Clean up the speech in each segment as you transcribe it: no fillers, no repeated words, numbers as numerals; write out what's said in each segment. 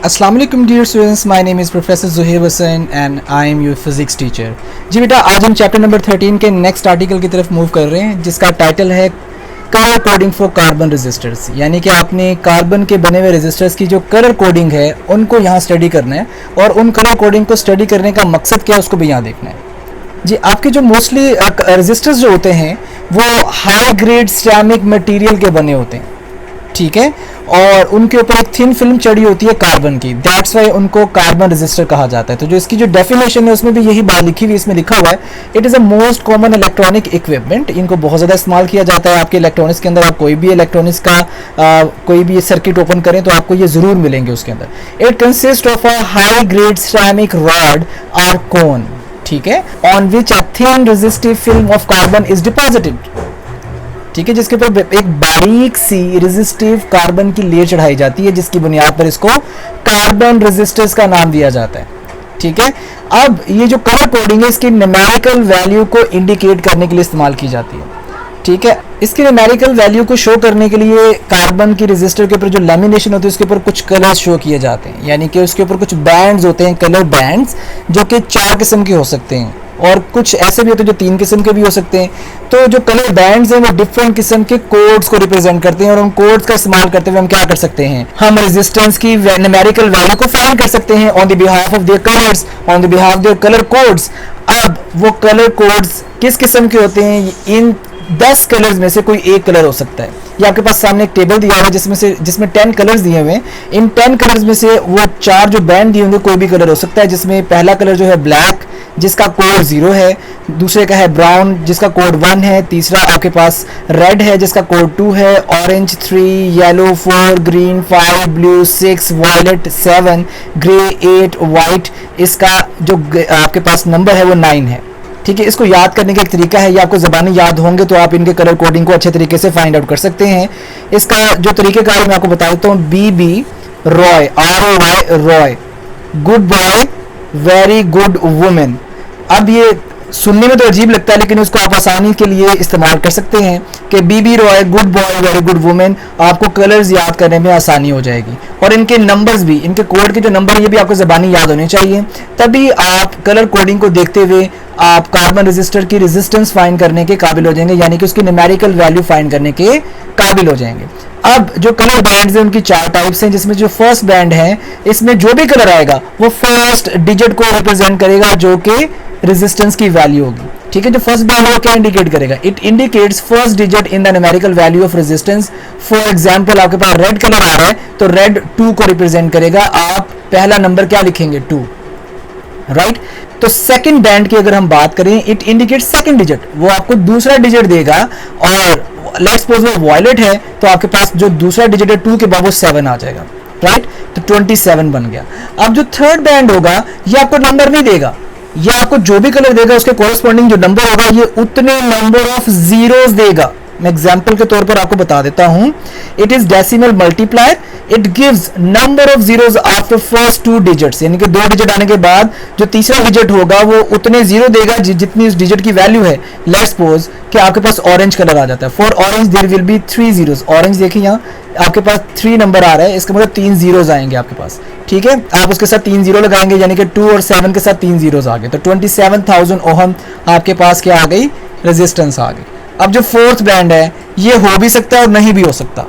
अस्सलाम वालेकुम dear students, my name is professor Zuhaib Hussain and I am your physics teacher. जी बेटा, आज हम चैप्टर नंबर 13 के नेक्स्ट आर्टिकल की तरफ मूव कर रहे हैं, जिसका टाइटल है colour coding for carbon resistors. यानी कि आपने कार्बन के बने हुए रेजिस्टर्स की जो कलर कोडिंग है उनको यहाँ स्टडी करना है, और उन कलर कोडिंग को स्टडी करने का मकसद क्या है उसको भी यहाँ देखना है। जी, आपके जो मोस्टली रेजिस्टर्स जो होते हैं वो हाई ग्रेड सिरेमिक मटेरियल के बने होते हैं, ठीक है, और उनके ऊपर एक थिन फिल्म चढ़ी होती है कार्बन की। दैट्स वाई उनको कार्बन रेजिस्टर कहा जाता है। तो जो इसकी जो डेफिनेशन है उसमें भी यही बात लिखी हुई, इसमें लिखा हुआ है it is a most common electronic equipment. इनको बहुत ज़्यादा इस्तेमाल किया जाता है आपके इलेक्ट्रॉनिक्स के अंदर। आप कोई भी इलेक्ट्रॉनिक्स का कोई भी सर्किट ओपन करें तो आपको ये ज़रूर मिलेंगे उसके अंदर। It consist of a high grade ceramic rod और कोन, ठीक है, on which a thin resistive film of carbon is deposited, ठीक है, जिसके ऊपर एक बारीक सी रेजिस्टिव कार्बन की लेयर चढ़ाई जाती है, जिसकी बुनियाद पर इसको कार्बन रेजिस्टर्स का नाम दिया जाता है, ठीक है। अब ये जो कलर कोडिंग है इसकी न्यूमेरिकल वैल्यू को इंडिकेट करने के लिए इस्तेमाल की जाती है, ठीक है। इसकी न्यूमेरिकल वैल्यू को शो करने के लिए कार्बन की रेजिस्टर के ऊपर जो लैमिनेशन होती है उसके ऊपर कुछ कलर्स शो किए जाते हैं, यानी कि उसके ऊपर कुछ बैंड्स होते हैं, कलर बैंड्स, जो कि 4 किस्म के हो सकते हैं, और कुछ ऐसे भी होते हैं जो 3 किस्म के भी हो सकते हैं। तो जो कलर बैंड्स हैं वो डिफरेंट किस्म के कोड्स को रिप्रेजेंट करते हैं, और उन कोड्स का इस्तेमाल करते हुए हम क्या कर सकते हैं, हम रेजिस्टेंस की न्यूमेरिकल वैल्यू को फाइंड कर सकते हैं on the behalf of their colours, on the behalf of their colour codes. अब वो कलर कोड्स किस किस्म के होते हैं? इन 10 कलर्स में से कोई एक कलर हो सकता है। ये आपके पास सामने एक टेबल दिया हुआ है जिसमें 10 कलर्स दिए हुए हैं। इन 10 कलर्स में से वो 4 जो बैंड दिए होंगे कोई भी कलर हो सकता है, जिसमें पहला कलर जो है ब्लैक, जिसका कोड 0 है, दूसरे का है ब्राउन जिसका कोड 1 है, तीसरा आपके पास रेड है जिसका कोड 2 है, orange 3, yellow 4, green 5, blue 6, violet 7, grey 8, white इसका जो आपके पास नंबर है वो 9 है, ठीक है। इसको याद करने का एक तरीका है, ये आपको ज़बानी याद होंगे तो आप इनके कलर कोडिंग को अच्छे तरीके से फाइंड आउट कर सकते हैं। इसका जो तरीक़ेकार मैं आपको बता देता हूँ, BB Roy, ROY Roy, good boy, very good women. अब ये सुनने में तो अजीब लगता है, लेकिन उसको आप आसानी के लिए इस्तेमाल कर सकते हैं कि BB Roy, good boy, very good women. आपको कलर्स याद करने में आसानी हो जाएगी, और इनके नंबर्स भी, इनके कोड के जो नंबर ये भी आपको ज़बानी याद होने चाहिए, तभी आप कलर कोडिंग को देखते हुए आप कार्बन रेजिस्टर की रेजिस्टेंस फाइंड करने के काबिल हो जाएंगे, यानी कि उसकी न्यूमेरिकल वैल्यू फाइंड करने के काबिल हो जाएंगे। अब जो कलर बैंड्स हैं उनकी 4 टाइप्स हैं, जिसमें जो फर्स्ट बैंड है इसमें जो भी कलर आएगा वो फर्स्ट डिजिट को रिप्रेजेंट करेगा जो कि रेजिस्टेंस की वैल्यू होगी, ठीक है। जो फर्स्ट बैंड है वो क्या इंडिकेट करेगा? It indicates first digit in the numerical value of resistance. For example आपके पास रेड कलर आ रहा है तो रेड 2 को रिप्रेजेंट करेगा। आप पहला नंबर क्या लिखेंगे? 2, राइट। तो सेकंड बैंड की अगर हम बात करें, इट इंडिकेट्स सेकंड डिजिट, वो आपको दूसरा डिजिट देगा, और लेट्स सपोज वो वायलेट है तो आपके पास जो दूसरा डिजिट है 2 के बाद वो 7 आ जाएगा, राइट। तो 27 बन गया। अब जो थर्ड बैंड होगा ये आपको नंबर नहीं देगा, ये आपको जो भी कलर देगा उसके कोरस्पॉन्डिंग जो नंबर होगा ये उतने नंबर ऑफ जीरोस देगा। मैं एग्जाम्पल के तौर पर आपको बता देता हूं, it is decimal multiplier, it gives number of zeros after first 2 digits, यानी कि 2 डिजिट आने के बाद जो तीसरा डिजिट होगा वो उतने जीरो देगा जितनी उस डिजिट की वैल्यू है। लेट्स सपोज कि आपके पास ऑरेंज कलर आ जाता है, for orange there will be 3 zeros. Orange देखिए यहाँ आपके पास 3 नंबर आ रहा है, इसका मतलब 3 जीरोस आएंगे आपके पास, ठीक है। आप उसके साथ 3 जीरो लगाएंगे, यानी कि 2 और 7 के साथ 3 जीरोस आ गए, तो 27,000 ओहम आपके पास क्या आ गई? रेजिस्टेंस आ गई। अब जो फोर्थ बैंड है ये हो भी सकता है और नहीं भी हो सकता।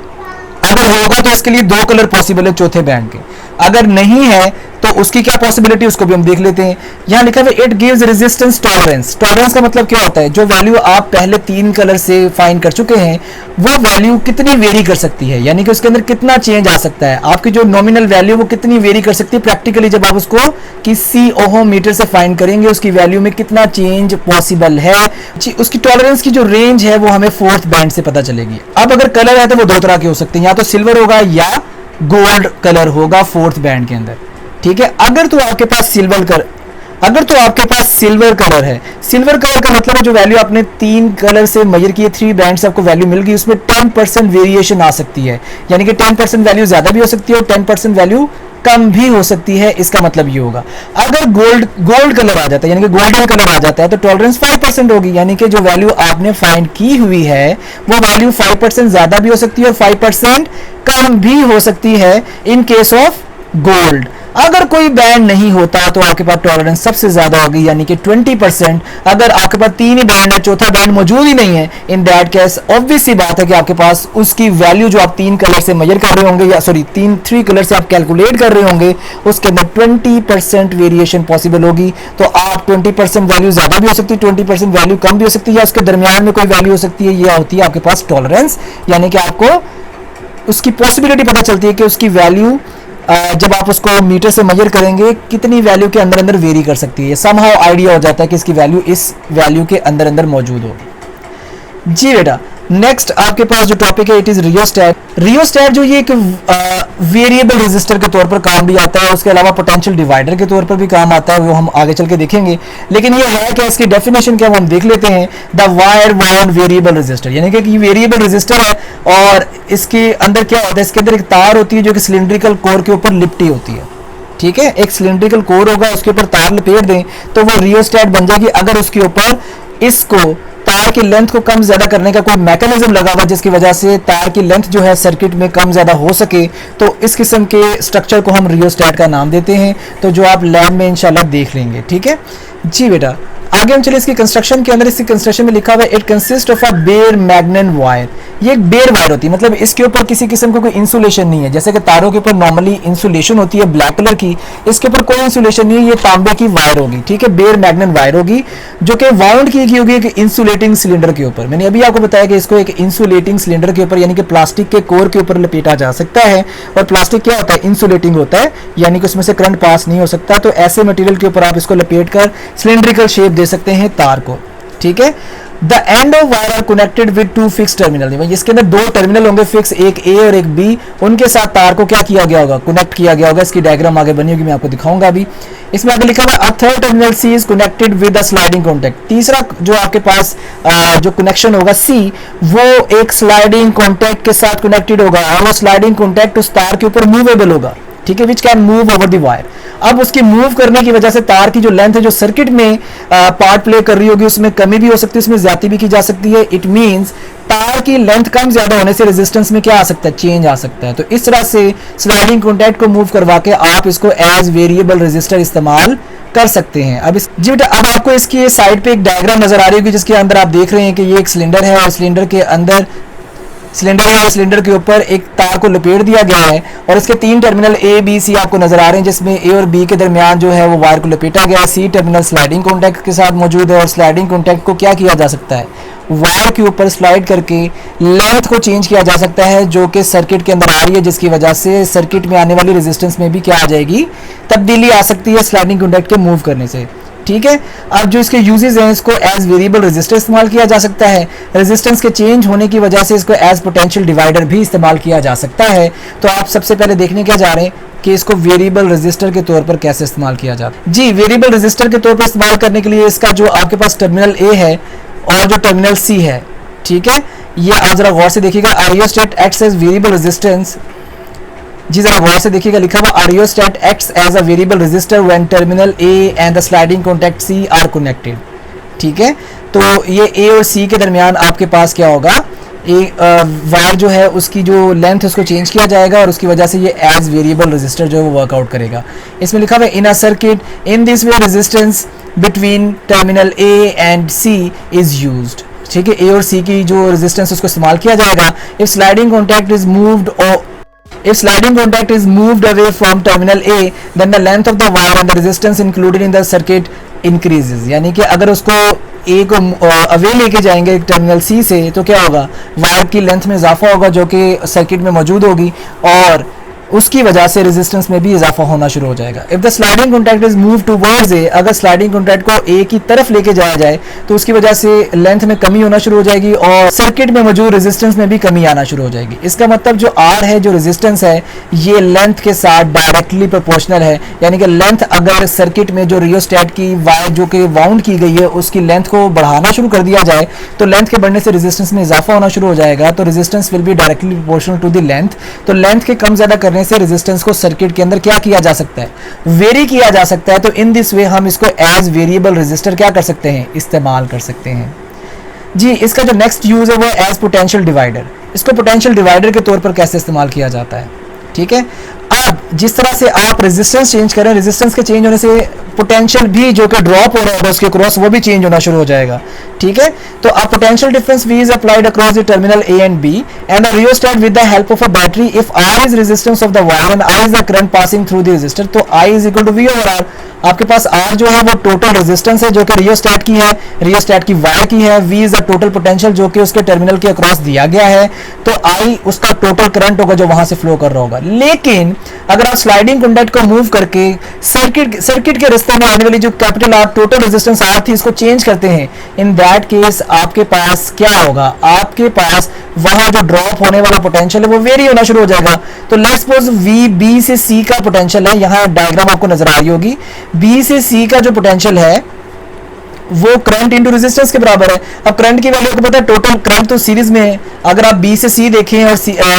अगर होगा तो इसके लिए 2 कलर पॉसिबल है चौथे बैंड के, अगर नहीं है तो उसकी क्या पॉसिबिलिटी उसको भी हम देख लेते हैं। यहां लिखा है it gives resistance tolerance. Tolerance का मतलब क्या होता है? जो वैल्यू आप पहले 3 कलर से फाइंड कर चुके हैं वो वैल्यू कितनी वेरी कर सकती है, यानी कि उसके अंदर कितना चेंज आ सकता है। आपकी जो नॉमिनल वैल्यू वो कितनी वेरी कर सकती है प्रैक्टिकली, जब आप उसको किसी ओहम मीटर से फाइंड करेंगे उसकी वैल्यू में कितना चेंज पॉसिबल है। उसकी टॉलरेंस की जो रेंज है वो हमें फोर्थ बैंड से पता चलेगी। अब अगर कलर है तो वो 2 तरह के हो सकते हैं, या तो सिल्वर होगा या गोल्ड कलर होगा फोर्थ बैंड के अंदर, ठीक है। अगर तो आपके पास सिल्वर कलर है, सिल्वर कलर का मतलब है जो वैल्यू आपने 3 कलर से मेजर किए, 3 बैंड से आपको वैल्यू मिल गई, उसमें 10% वेरिएशन आ सकती है, यानी कि 10% वैल्यू ज्यादा भी हो सकती है और 10% वैल्यू कम भी हो सकती है। इसका मतलब ये होगा अगर गोल्ड कलर आ जाता है, यानी कि गोल्डन कलर आ जाता है, तो टॉलरेंस 5% होगी, यानी कि जो वैल्यू आपने फाइंड की हुई है वो वैल्यू 5% ज्यादा भी हो सकती है और 5% कम भी हो सकती है इन केस ऑफ गोल्ड। अगर कोई बैंड नहीं होता तो आपके पास टॉलरेंस सबसे ज्यादा होगी, यानी कि 20%। अगर आपके पास 3 ही बैंड है, चौथा बैंड मौजूद ही नहीं है, इन दैट केस ऑब्वियस सी बात है कि आपके पास उसकी वैल्यू जो आप 3 कलर से मेजर कर रहे होंगे, या सॉरी 3 कलर से आप कैलकुलेट कर रहे होंगे, उसके अंदर 20% वेरिएशन पॉसिबल होगी। तो आप 20% वैल्यू ज्यादा भी हो सकती है, 20% वैल्यू कम भी हो सकती है, या उसके दरमियान में कोई वैल्यू हो सकती है। यह होती है आपके पास टॉलरेंस, यानी कि आपको उसकी पॉसिबिलिटी पता चलती है कि उसकी वैल्यू जब आप उसको मीटर से मेजर करेंगे कितनी वैल्यू के अंदर अंदर वेरी कर सकती है। समहाउ आइडिया हो जाता है कि इसकी वैल्यू इस वैल्यू के अंदर अंदर मौजूद होगी। जी बेटा, नेक्स्ट आपके पास जो टॉपिक है इट इज रियोस्टैट। रियोस्टैट जो ये एक वेरिएबल रेजिस्टर के तौर पर काम भी आता है, उसके अलावा पोटेंशियल डिवाइडर के तौर पर भी काम आता है, वो हम आगे चल के देखेंगे। लेकिन ये है कि इसकी डेफिनेशन क्या हम देख लेते हैं। The wire bound variable resistor, यानी कि ये वेरिएबल रेजिस्टर है और इसके अंदर क्या होता है, इसके अंदर एक तार होती है जो कि सिलिंड्रिकल कोर के ऊपर लिपटी होती है। ठीक है, एक सिलिंड्रिकल कोर होगा, उसके ऊपर तार लपेट दें तो वो रियोस्टैट बन जाएगी। अगर उसके ऊपर इसको तार की लेंथ को कम ज्यादा करने का कोई मैकेनिज्म लगा हुआ जिसकी वजह से तार की लेंथ जो है सर्किट में कम ज्यादा हो सके, तो इस किस्म के स्ट्रक्चर को हम रियोस्टैट का नाम देते हैं। तो जो आप लैब में इंशाल्लाह देख लेंगे। ठीक है जी बेटा, आगे हम चले इसकी कंस्ट्रक्शन के अंदर। इसकी कंस्ट्रक्शन में लिखा हुआ है it consist of a bare magnet wire. ये एक बेयर वायर होती है, मतलब इसके ऊपर किसी किस्म का कोई इंसुलेशन नहीं है। जैसे कि तारों के ऊपर नॉर्मली इंसुलेशन होती है ब्लैक कलर की, इसके ऊपर कोई इंसुलेशन नहीं है, ये तांबे की वायर होगी। ठीक है, बेयर मैग्नेट वायर होगी जो कि वाउंड की गई होगी एक इंसुलेटिंग सिलेंडर के ऊपर। मैंने अभी आपको बताया कि इसको एक इंसुलेटिंग सिलेंडर के ऊपर यानी कि प्लास्टिक के कोर के ऊपर लपेटा जा सकता है। और प्लास्टिक क्या होता है, इंसुलेटिंग होता है, यानी कि उसमें से करंट पास नहीं हो सकता। तो ऐसे मटेरियल के ऊपर आप इसको लपेट कर सिलेंड्रिकल शेप दे सकते हैं तार को। ठीक है, the end of wire are connected with 2 fix terminal. इसके अंदर 2 टर्मिनल होंगे फिक्स, एक ए और एक बी। उनके साथ तार को क्या किया गया होगा, कनेक्ट किया गया होगा। इसकी डायग्राम आगे बनी होगी, मैं आपको दिखाऊंगा अभी। इसमें आगे लिखा हुआ a third terminal C is connected with a sliding contact. तीसरा जो आपके पास जो कनेक्शन होगा सी, वो एक स्लाइडिंग कॉन्टैक्ट के साथ कनेक्टेड होगा और वो स्लाइडिंग कॉन्टैक्ट उस तार के ऊपर मूवेबल होगा। ठीक है, which can move over the wire. अब उसकी मूव करने की वजह से तार की जो लेंथ है जो सर्किट में पार्ट प्ले कर रही होगी उसमें कमी भी हो सकती है, उसमें ज्यादा भी की जा सकती है। इट मींस तार की लेंथ कम ज्यादा होने से रेजिस्टेंस में क्या आ सकता है, चेंज आ सकता है। तो इस तरह से स्लाइडिंग कॉन्टैक्ट को मूव करवा के आप इसको एज वेरिएबल रेजिस्टर इस्तेमाल कर सकते हैं। अब जी बेटा, अब आपको इसकी साइड पे एक डायग्राम नजर आ रही होगी जिसके अंदर आप देख रहे हैं कि ये एक सिलेंडर है और सिलेंडर के अंदर सिलेंडर के ऊपर एक तार को लपेट दिया गया है और इसके 3 टर्मिनल ए बी सी आपको नजर आ रहे हैं, जिसमें ए और बी के दरमियान जो है वो वायर को लपेटा गया है। सी टर्मिनल स्लाइडिंग कॉन्टैक्ट के साथ मौजूद है और स्लाइडिंग कॉन्टैक्ट को क्या किया जा सकता है, वायर के ऊपर स्लाइड करके लेंथ को चेंज किया जा सकता है जो कि सर्किट के अंदर आ रही है, जिसकी वजह से सर्किट में आने वाली रेजिस्टेंस में भी क्या आ जाएगी, तब्दीली आ सकती है स्लाइडिंग कॉन्टैक्ट के मूव करने से। ठीक है, अब जो इसके यूजेस हैं, इसको एज वेरिएबल रेजिस्टर इस्तेमाल किया जा सकता है। रेजिस्टेंस के चेंज होने की वजह से इसको एज पोटेंशियल डिवाइडर भी इस्तेमाल किया जा सकता है। तो आप सबसे पहले देखने क्या जा रहे हैं कि इसको वेरिएबल रेजिस्टर के तौर पर कैसे इस्तेमाल किया जाता है। जी, वेरिएबल रेजिस्टर के तौर पर इस्तेमाल करने के लिए इसका जो आपके पास टर्मिनल ए है और जो टर्मिनल सी है, ठीक है, ये आप जरा गौर से देखिएगा। Rheostat acts as variable resistance. जी जरा गौर से देखिएगा, लिखा हुआ rheostat acts as a variable resistor when terminal A and the sliding contact C are connected. ठीक है, तो ये ए और सी के दरमियान आपके पास क्या होगा, वायर जो है उसकी जो लेंथ है उसको चेंज किया जाएगा और उसकी वजह से ये एज वेरिएबल रेजिस्टर जो है वो वर्कआउट करेगा। इसमें लिखा हुआ है in a circuit in this way resistance between terminal A and C is used. ठीक है, ए और सी की जो रेजिस्टेंस उसको इस्तेमाल किया जाएगा। If sliding contact is moved If sliding contact is moved away from terminal A, then the length of the wire and the resistance included in the circuit increases। यानी कि अगर उसको A को अवे लेके जाएंगे टर्मिनल C से तो क्या होगा, वायर की लेंथ में इजाफा होगा जो कि सर्किट में मौजूद होगी और उसकी वजह से रेजिस्टेंस में भी इजाफा होना शुरू हो जाएगा। If the sliding contact is move towards a, अगर स्लाइडिंग कॉन्टैक्ट को ए की तरफ लेके जाया जाए तो उसकी वजह से लेंथ में कमी होना शुरू हो जाएगी और सर्किट में मौजूद रेजिस्टेंस में भी कमी आना शुरू हो जाएगी। इसका मतलब जो आर है, जो रेजिस्टेंस है, ये लेंथ के साथ डायरेक्टली प्रोपोर्शनल है। यानी कि लेंथ अगर सर्किट में जो रियोस्टैट की वायर जो कि वाउंड की गई है उसकी लेंथ को बढ़ाना शुरू कर दिया जाए तो लेंथ के बढ़ने से रेजिस्टेंस में इजाफा होना शुरू हो जाएगा। तो resistance will be directly proportional to the length. तो लेंथ के कम ज्यादा करने से रेजिस्टेंस को सर्किट के अंदर क्या किया जा सकता है, वेरी किया जा सकता है। तो इन दिस वे हम इसको एज वेरिएबल रेजिस्टर क्या कर सकते हैं, इस्तेमाल कर सकते हैं। जी, इसका जो नेक्स्ट यूज है वो एज पोटेंशियल डिवाइडर। इसको पोटेंशियल डिवाइडर के तौर पर कैसे इस्तेमाल किया जाता है, ठीक है। अब जिस तरह से आप रेजिस्टेंस चेंज करें, रेजिस्टेंस के चेंज होने से पोटेंशियल भी जो कि ड्रॉप हो रहा होगा उसके क्रॉस वो भी चेंज होना शुरू हो जाएगा, ठीक है। तो अब potential difference V is applied across the terminal A and B and a rheostat with the help of a battery if R is resistance of the wire and I is the current passing through the resistor, तो I is equal to V over R। आपके पास R जो है वो total resistance है जो कि rheostat की है, रियोस्टेट की वायर की है, V is the total potential जो कि उसके टर्मिनल के अक्रॉस दिया गया है, तो I उसका टोटल करंट होगा जो वहां से फ्लो कर रहा होगा। लेकिन अगर आप स्लाइडिंग कंडक्ट को मूव करके सर्किट के रास्ते में आने वाली जो capital R total resistance R थी इसको चेंज करते हैं, इन दैट केस आपके पास क्या होगा, आपके पास वहां जो ड्रॉप होने वाला पोटेंशियल है वो वेरी होना शुरू हो जाएगा। तो लेट्स सपोज V B से C का पोटेंशियल है, यहाँ डायग्राम आपको नजर आ रही होगी, B से C का जो पोटेंशियल है वो करंट इंटू रेजिस्टेंस के बराबर है। अब करंट की वैल्यू आपको पता है, टोटल करंट तो सीरीज में है, अगर आप B से C देखें और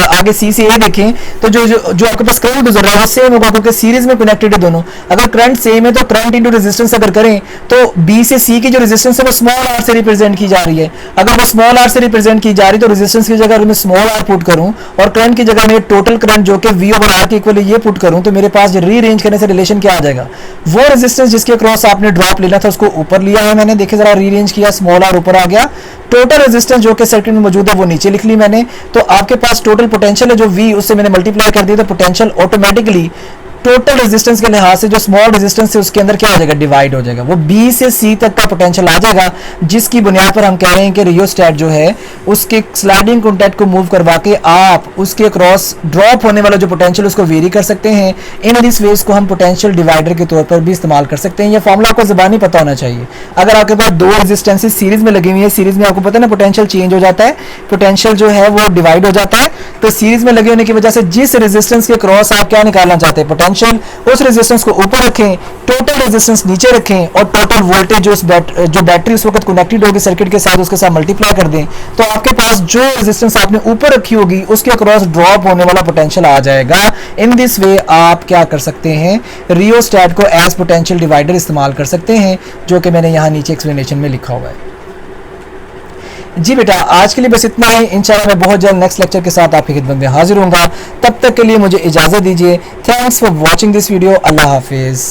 आगे C से A देखें तो जो आपके पास करंट गुजर रहा है वो सेम होगा क्योंकि सीरीज में कनेक्टेड है दोनों। अगर करंट सेम है तो करंट इंटू रेजिस्टेंस अगर करें तो B से C की जो रेजिस्टेंस है वो स्मॉल r से रिप्रेजेंट की जा रही है। अगर वो स्मॉल r से रिप्रेजेंट की जा रही है तो रेजिस्टेंस की जगह मैं स्मॉल r पुट करूं और करंट की जगह मैं टोटल करंट जो कि V ओवर R के इक्वल ये पुट करूं तो मेरे पास रीअरेंज करने से रिलेशन क्या आ जाएगा, वो रेजिस्टेंस जिसके क्रॉस आपने ड्रॉप लेना था उसको ऊपर लिया है मैंने, देखे जरा रीअरेंज किया, स्मॉल r ऊपर आ गया, टोटल रेजिस्टेंस जो कि सर्किट में मौजूद है वो नीचे लिख ली मैंने। तो आपके पास टोटल पोटेंशियल है जो V उससे मैंने मल्टीप्लाई कर दिया तो पोटेंशियल ऑटोमेटिकली टोटल रेजिस्टेंस के लिहाज से जो स्मॉल रेजिस्टेंस है उसके अंदर क्या हो जाएगा, डिवाइड हो जाएगा, वो B से C तक का पोटेंशियल आ जाएगा, जिसकी बुनियाद पर हम कह रहे हैं कि रियोस्टेट जो है उसके स्लाइडिंग कॉन्टैक्ट को मूव करवा के आप उसके क्रॉस ड्रॉप होने वाला जो पोटेंशियल उसको वेरी कर सकते हैं। इन दिस वेज को हम पोटेंशियल डिवाइडर के तौर पर भी इस्तेमाल कर सकते हैं। यह फॉर्मूला आपको ज़बानी पता होना चाहिए। अगर आपके पास दो रेजिस्टेंसेज सीरीज में लगी हुई है, सीरीज में आपको पता है ना पोटेंशियल चेंज हो जाता है, पोटेंशियल जो है वो डिवाइड हो जाता है, तो सीरीज में लगे होने की वजह से जिस रेजिस्टेंस के क्रॉस आप क्या निकालना चाहते हैं पोटेंशियल, उस रेजिस्टेंस को ऊपर रखें, टोटल रेजिस्टेंस नीचे रखें और टोटल वोल्टेज जो बैटरी उस वक्त कनेक्टेड होगी सर्किट के साथ उसके साथ मल्टीप्लाई कर दें, तो आपके पास जो रेजिस्टेंस आपने ऊपर रखी होगी उसके अक्रॉस ड्रॉप होने वाला पोटेंशियल आ जाएगा। इन दिस वे आप क्या कर सकते हैं, रियोस्टेट को एज पोटेंशियल डिवाइडर इस्तेमाल कर सकते हैं, जो कि मैंने यहाँ नीचे एक्सप्लेनेशन में लिखा हुआ है। जी बेटा, आज के लिए बस इतना ही। इंशाल्लाह मैं बहुत जल्द नेक्स्ट लेक्चर के साथ आपकी खिदमत में हाजिर होऊंगा। तब तक के लिए मुझे इजाज़त दीजिए। Thanks for watching this video. अल्लाह हाफिज़।